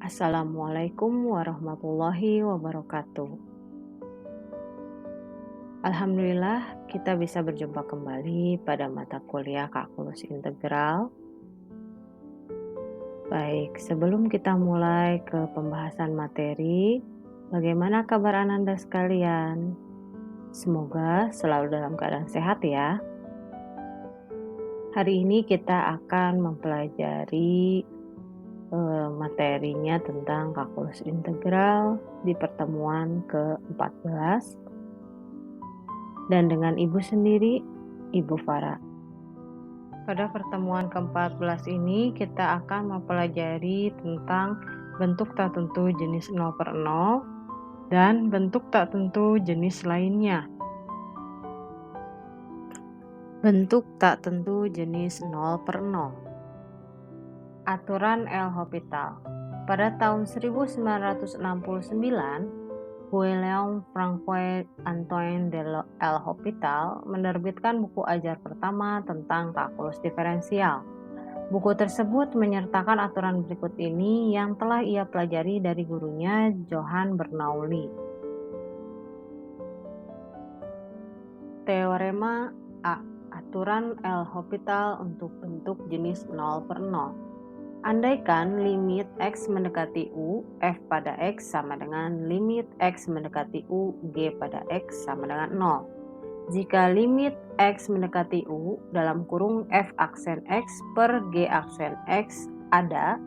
Assalamualaikum warahmatullahi wabarakatuh. Alhamdulillah, kita bisa berjumpa kembali pada mata kuliah kalkulus integral. Baik, sebelum kita mulai ke pembahasan materi, bagaimana kabar Ananda sekalian? Semoga selalu dalam keadaan sehat ya. Hari ini kita akan mempelajari materinya tentang kalkulus integral di pertemuan ke-14 dan dengan Ibu sendiri, Ibu Farah. Pada pertemuan ke-14 ini kita akan mempelajari tentang bentuk tak tentu jenis 0/0 dan bentuk tak tentu jenis lainnya. Bentuk tak tentu jenis 0/0. Aturan L'Hopital. Pada tahun 1969, William Francois Antoine de L'Hopital menerbitkan buku ajar pertama tentang kalkulus diferensial. Buku tersebut menyertakan aturan berikut ini yang telah ia pelajari dari gurunya Johann Bernoulli. Teorema A. Aturan L'Hopital untuk bentuk jenis 0/0. Andaikan limit X mendekati U, F pada X sama dengan limit X mendekati U, G pada X sama dengan 0. Jika limit X mendekati U dalam kurung F aksen X per G aksen X ada,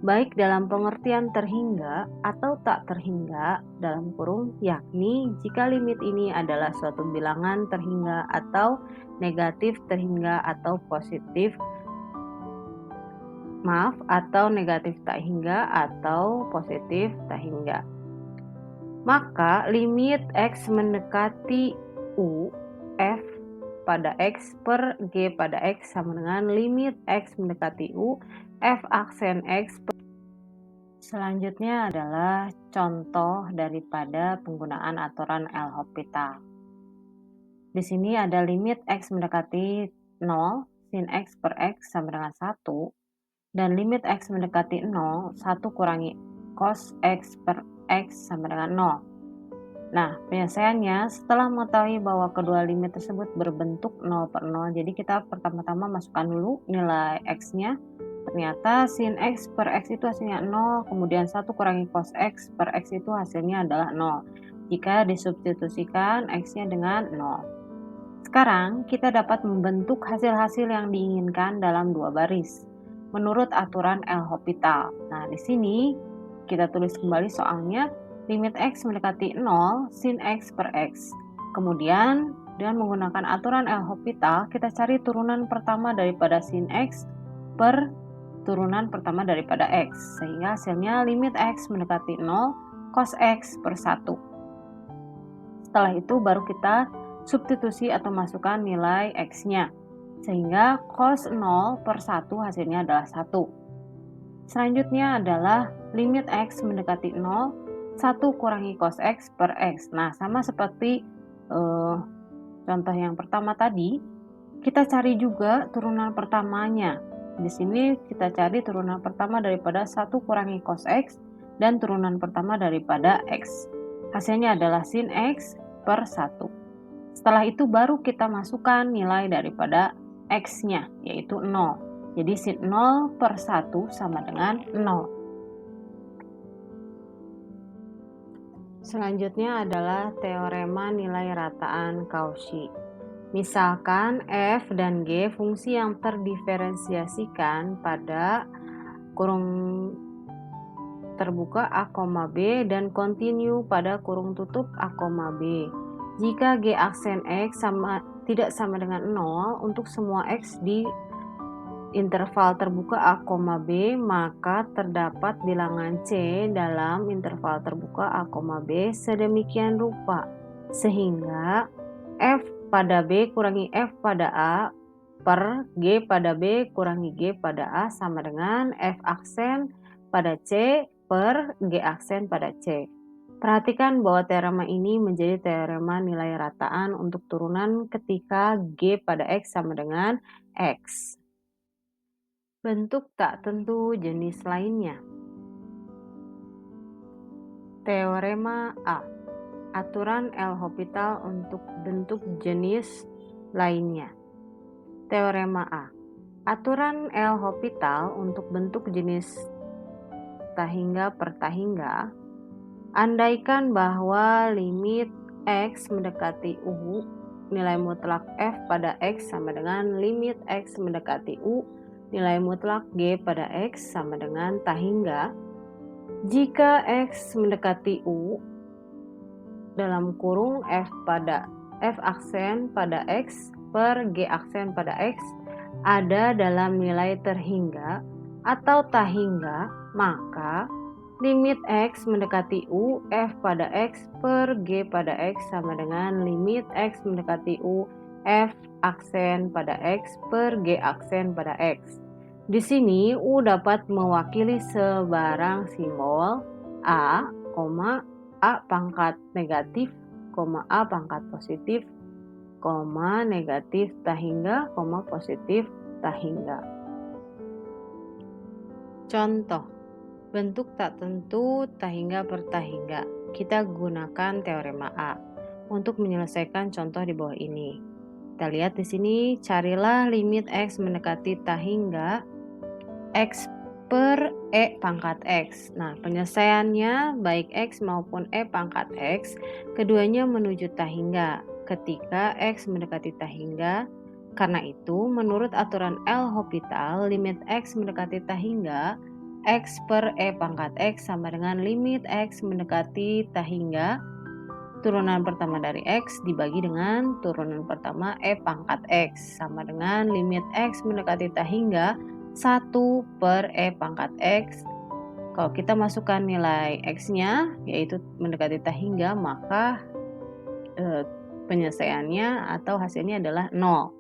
baik dalam pengertian terhingga atau tak terhingga dalam kurung, yakni jika limit ini adalah suatu bilangan terhingga atau negatif terhingga atau negatif tak hingga atau positif tak hingga. Maka limit X mendekati U, F pada X per G pada X sama dengan limit X mendekati U, F aksen X per. Selanjutnya adalah contoh daripada penggunaan aturan L'Hopital. Di sini ada limit X mendekati 0, sin X per X sama dengan 1, dan limit X mendekati 0, 1 kurangi cos X per X sama dengan 0. Nah, penyelesaiannya setelah mengetahui bahwa kedua limit tersebut berbentuk 0/0, jadi kita pertama-tama masukkan dulu nilai X-nya. Ternyata sin X per X itu hasilnya 0, kemudian 1 kurangi cos X per X itu hasilnya adalah 0. Jika disubstitusikan X-nya dengan 0. Sekarang kita dapat membentuk hasil-hasil yang diinginkan dalam dua baris menurut aturan L'Hopital. Nah, di sini kita tulis kembali soalnya limit X mendekati 0 sin X per X. Kemudian dengan menggunakan aturan L'Hopital kita cari turunan pertama daripada sin X per turunan pertama daripada X, sehingga hasilnya limit X mendekati 0 cos X per 1. Setelah itu baru kita substitusi atau masukkan nilai X-nya, sehingga cos 0 per 1 hasilnya adalah 1. Selanjutnya adalah limit X mendekati 0, 1 kurangi cos X per X. Nah, sama seperti contoh yang pertama tadi, kita cari juga turunan pertamanya. Di sini kita cari turunan pertama daripada 1 kurangi cos X dan turunan pertama daripada X. Hasilnya adalah sin X per 1. Setelah itu baru kita masukkan nilai daripada X-nya, yaitu 0. Jadi sin 0 per 1 sama dengan 0. Selanjutnya adalah teorema nilai rataan Cauchy. Misalkan F dan G fungsi yang terdiferensiasikan pada kurung terbuka A, B dan kontinu pada kurung tutup A, B. Jika G aksen X tidak sama dengan 0 untuk semua X di interval terbuka A, B, maka terdapat bilangan C dalam interval terbuka A, B sedemikian rupa sehingga F pada B kurangi F pada A per G pada B kurangi G pada A sama dengan F aksen pada C per G aksen pada C. Perhatikan bahwa teorema ini menjadi teorema nilai rataan untuk turunan ketika G pada X sama dengan X. Bentuk tak tentu jenis lainnya. Teorema A. Aturan L'Hopital untuk bentuk jenis lainnya. Teorema A. Aturan L'Hopital untuk bentuk jenis tahingga per tahingga, andaikan bahwa limit X mendekati U, nilai mutlak F pada X sama dengan limit X mendekati U, nilai mutlak G pada X sama dengan tahingga, jika X mendekati U dalam kurung F aksen pada X per G aksen pada X ada dalam nilai terhingga atau tahingga, maka limit X mendekati U F pada X per G pada X sama dengan limit X mendekati U F aksen pada X per G aksen pada X. Di sini U dapat mewakili sebarang simbol A, A pangkat negatif, A pangkat positif, negatif tahingga, positif tahingga. Contoh, bentuk tak tentu tahingga per tahingga. Kita gunakan teorema A untuk menyelesaikan contoh di bawah ini. Kita lihat di sini, carilah limit X mendekati tahingga X per E pangkat X. Nah, penyelesaiannya baik X maupun E pangkat X, keduanya menuju tahingga ketika X mendekati tahingga. Karena itu, menurut aturan L'Hopital, limit X mendekati tahingga, X per E pangkat X sama dengan limit X mendekati tahingga, turunan pertama dari X dibagi dengan turunan pertama E pangkat X sama dengan limit X mendekati tahingga 1 per E pangkat X. Kalau kita masukkan nilai X-nya, yaitu mendekati tahingga, maka penyelesaiannya atau hasilnya adalah 0.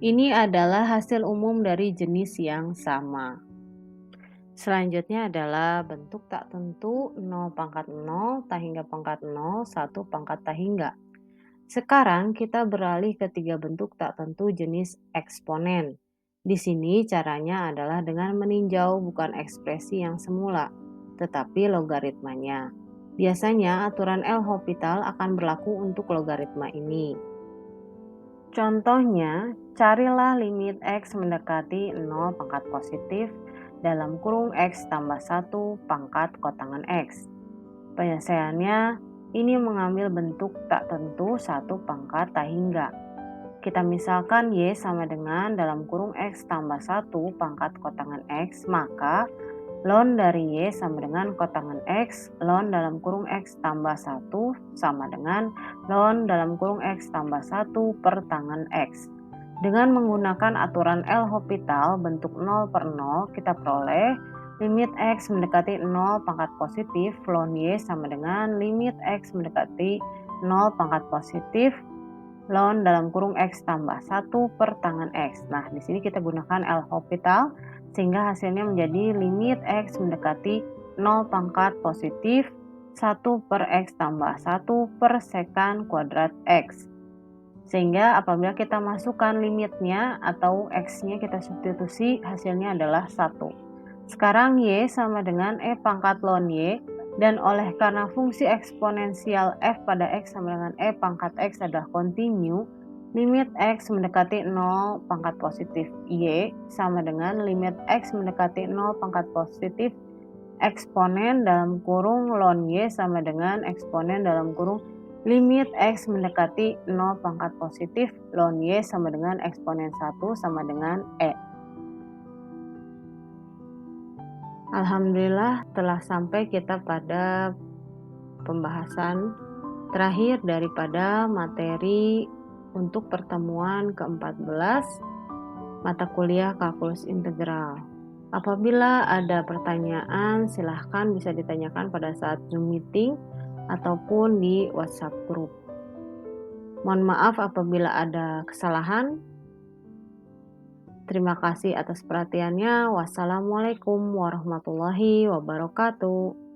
Ini adalah hasil umum dari jenis yang sama. Selanjutnya adalah bentuk tak tentu 0 pangkat 0, tahingga pangkat 0, 1 pangkat tahingga. Sekarang kita beralih ke 3 bentuk tak tentu jenis eksponen. Di sini caranya adalah dengan meninjau bukan ekspresi yang semula, tetapi logaritmanya. Biasanya aturan L'Hopital akan berlaku untuk logaritma ini. Contohnya, carilah limit X mendekati 0 pangkat positif dalam kurung X tambah 1 pangkat kotangan X. Penyelesaiannya, ini mengambil bentuk tak tentu 1 pangkat tahingga. Kita misalkan Y sama dengan dalam kurung X tambah 1 pangkat kotangan X, maka ln dari Y sama dengan kotangan X, ln dalam kurung X tambah 1 sama dengan ln dalam kurung X tambah 1 per tangan X. Dengan menggunakan aturan L'Hopital bentuk 0 per 0, kita peroleh limit X mendekati 0 pangkat positif, ln Y sama dengan limit X mendekati 0 pangkat positif, ln dalam kurung X tambah 1 per tangan X. Nah, di sini kita gunakan L'Hopital sehingga hasilnya menjadi limit X mendekati 0 pangkat positif 1 per X tambah 1 per sekan kuadrat X. Sehingga apabila kita masukkan limitnya atau X-nya kita substitusi, hasilnya adalah 1. Sekarang Y sama dengan E pangkat ln Y, dan oleh karena fungsi eksponensial F pada X sama dengan E pangkat X adalah kontinu, limit X mendekati 0 pangkat positif Y sama dengan limit X mendekati 0 pangkat positif eksponen dalam kurung ln Y sama dengan eksponen dalam kurung limit X mendekati 0 pangkat positif ln Y sama dengan eksponen 1 sama dengan E. Alhamdulillah telah sampai kita pada pembahasan terakhir daripada materi untuk pertemuan ke-14 mata kuliah kalkulus integral. Apabila ada pertanyaan, silahkan bisa ditanyakan pada saat Zoom meeting ataupun di WhatsApp group. Mohon maaf apabila ada kesalahan. Terima kasih atas perhatiannya. Wassalamualaikum warahmatullahi wabarakatuh.